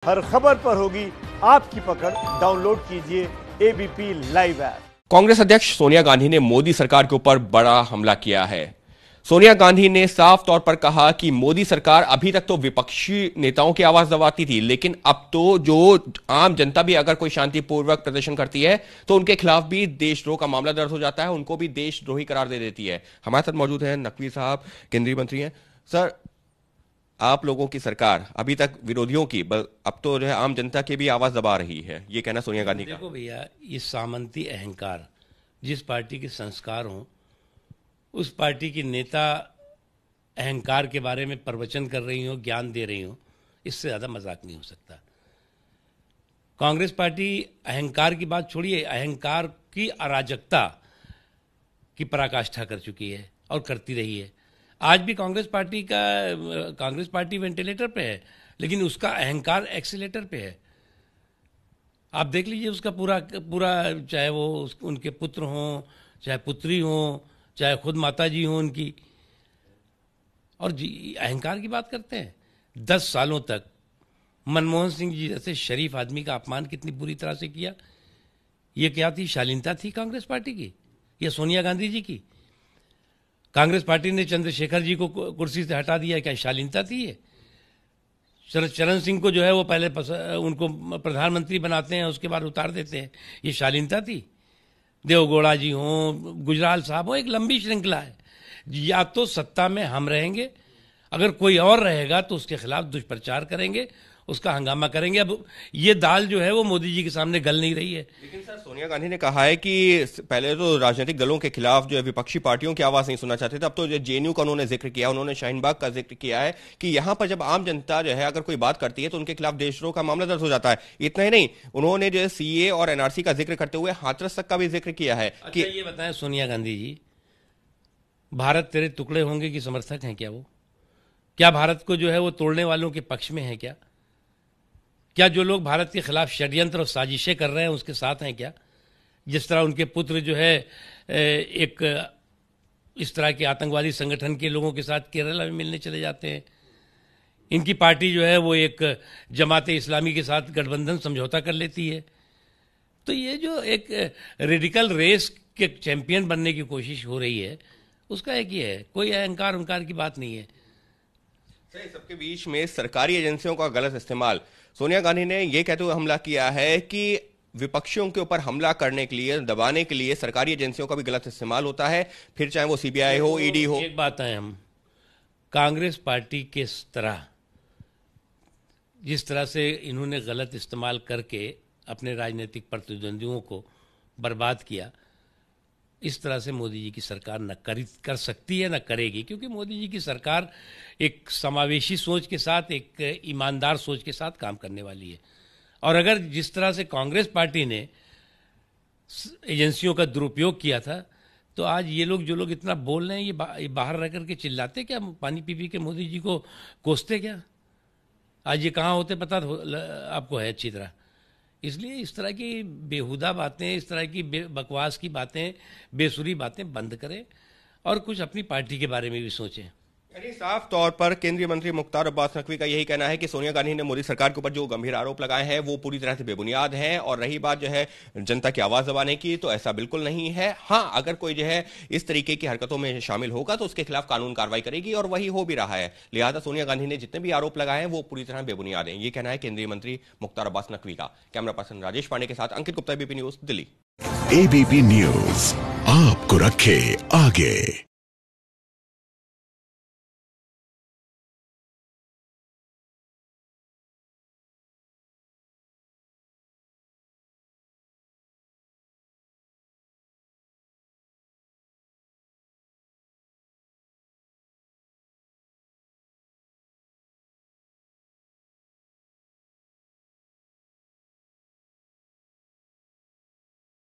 हर खबर पर होगी आपकी पकड़। डाउनलोड कीजिए एबीपी लाइव ऐप। कांग्रेस अध्यक्ष सोनिया गांधी ने मोदी सरकार के ऊपर बड़ा हमला किया है। सोनिया गांधी ने साफ तौर पर कहा कि मोदी सरकार अभी तक तो विपक्षी नेताओं की आवाज दबाती थी, लेकिन अब तो जो आम जनता भी अगर कोई शांतिपूर्वक प्रदर्शन करती है तो उनके खिलाफ भी देशद्रोह का मामला दर्ज हो जाता है, उनको भी देशद्रोही करार दे देती है। हमारे साथ मौजूद हैं नकवी साहब, केंद्रीय मंत्री हैं। सर, आप लोगों की सरकार अभी तक विरोधियों की अब तो जो है आम जनता की भी आवाज दबा रही है, ये कहना सोनिया गांधी का। देखो भैया, ये सामंती अहंकार, जिस पार्टी के संस्कार हों उस पार्टी की नेता अहंकार के बारे में प्रवचन कर रही हो, ज्ञान दे रही हो, इससे ज्यादा मजाक नहीं हो सकता। कांग्रेस पार्टी अहंकार की बात छोड़िए, अहंकार की अराजकता की पराकाष्ठा कर चुकी है और करती रही है। आज भी कांग्रेस पार्टी वेंटिलेटर पे है, लेकिन उसका अहंकार एक्सीलेटर पे है। आप देख लीजिए उसका पूरा चाहे वो उनके पुत्र हों, चाहे पुत्री हों, चाहे खुद माता जी हों उनकी, और जी अहंकार की बात करते हैं। 10 सालों तक मनमोहन सिंह जी जैसे शरीफ आदमी का अपमान कितनी बुरी तरह से किया। ये क्या थी? शालीनता थी कांग्रेस पार्टी की या सोनिया गांधी जी की? कांग्रेस पार्टी ने चंद्रशेखर जी को कुर्सी से हटा दिया, क्या शालीनता थी ये? चरण सिंह को जो है वो पहले उनको प्रधानमंत्री बनाते हैं, उसके बाद उतार देते हैं, ये शालीनता थी? देवगौड़ा जी हों, गुजराल साहब हों, एक लंबी श्रृंखला है। या तो सत्ता में हम रहेंगे, अगर कोई और रहेगा तो उसके खिलाफ दुष्प्रचार करेंगे, उसका हंगामा करेंगे। अब ये दाल जो है वो मोदी जी के सामने गल नहीं रही है। लेकिन सर, सोनिया गांधी ने कहा है कि पहले तो राजनीतिक दलों के खिलाफ जो है विपक्षी पार्टियों की आवाज नहीं सुनना चाहते थे, अब तो जेएनयू का उन्होंने जिक्र किया, उन्होंने शाहीन बाग का जिक्र किया है कि यहां पर जब आम जनता जो है अगर कोई बात करती है तो उनके खिलाफ देशद्रोह का मामला दर्ज हो जाता है। इतना ही नहीं, उन्होंने जो है सीए और एनआरसी का जिक्र करते हुए हाथरस तक का भी जिक्र किया है। कि ये बताएं सोनिया गांधी जी, भारत तेरे टुकड़े होंगे की समर्थक हैं क्या वो? क्या भारत को जो है वो तोड़ने वालों के पक्ष में है क्या? क्या जो लोग भारत के खिलाफ षड्यंत्र और साजिशें कर रहे हैं उसके साथ हैं क्या? जिस तरह उनके पुत्र जो है एक इस तरह के आतंकवादी संगठन के लोगों के साथ केरला में मिलने चले जाते हैं। इनकी पार्टी जो है वो एक जमाते इस्लामी के साथ गठबंधन समझौता कर लेती है। तो ये जो एक रेडिकल रेस के चैंपियन बनने की कोशिश हो रही है, उसका एक ही है, कोई अहंकार उनकार की बात नहीं है। सही, सबके बीच में सरकारी एजेंसियों का गलत इस्तेमाल। सोनिया गांधी ने यह कहते हुए हमला किया है कि विपक्षियों के ऊपर हमला करने के लिए, दबाने के लिए सरकारी एजेंसियों का भी गलत इस्तेमाल होता है, फिर चाहे वो सीबीआई हो, ईडी हो। एक बात है, हम कांग्रेस पार्टी के तरह जिस तरह से इन्होंने गलत इस्तेमाल करके अपने राजनीतिक प्रतिद्वंदियों को बर्बाद किया, इस तरह से मोदी जी की सरकार न कर सकती है, न करेगी, क्योंकि मोदी जी की सरकार एक समावेशी सोच के साथ, एक ईमानदार सोच के साथ काम करने वाली है। और अगर जिस तरह से कांग्रेस पार्टी ने एजेंसियों का दुरुपयोग किया था, तो आज ये लोग जो लोग इतना बोल रहे हैं, ये बाहर रह करके चिल्लाते क्या? पानी पी पी के मोदी जी को कोसते क्या? आज ये कहाँ होते पता आपको है अच्छी तरह। इसलिए इस तरह की बेहुदा बातें, इस तरह की बकवास की बातें, बेसुरी बातें बंद करें और कुछ अपनी पार्टी के बारे में भी सोचें। यानी साफ तौर पर केंद्रीय मंत्री मुख्तार अब्बास नकवी का यही कहना है कि सोनिया गांधी ने मोदी सरकार के ऊपर जो गंभीर आरोप लगाए हैं वो पूरी तरह से बेबुनियाद हैं। और रही बात जो है जनता की आवाज दबाने की, तो ऐसा बिल्कुल नहीं है। हाँ, अगर कोई जो है इस तरीके की हरकतों में शामिल होगा तो उसके खिलाफ कानून कार्रवाई करेगी, और वही हो भी रहा है। लिहाजा सोनिया गांधी ने जितने भी आरोप लगाए हैं वो पूरी तरह बेबुनियाद हैं, ये कहना है केंद्रीय मंत्री मुख्तार अब्बास नकवी का। कैमरा पर्सन राजेश पांडे के साथ अंकित गुप्ता, एबीपी न्यूज, दिल्ली। एबीपी न्यूज आपको रखे आगे।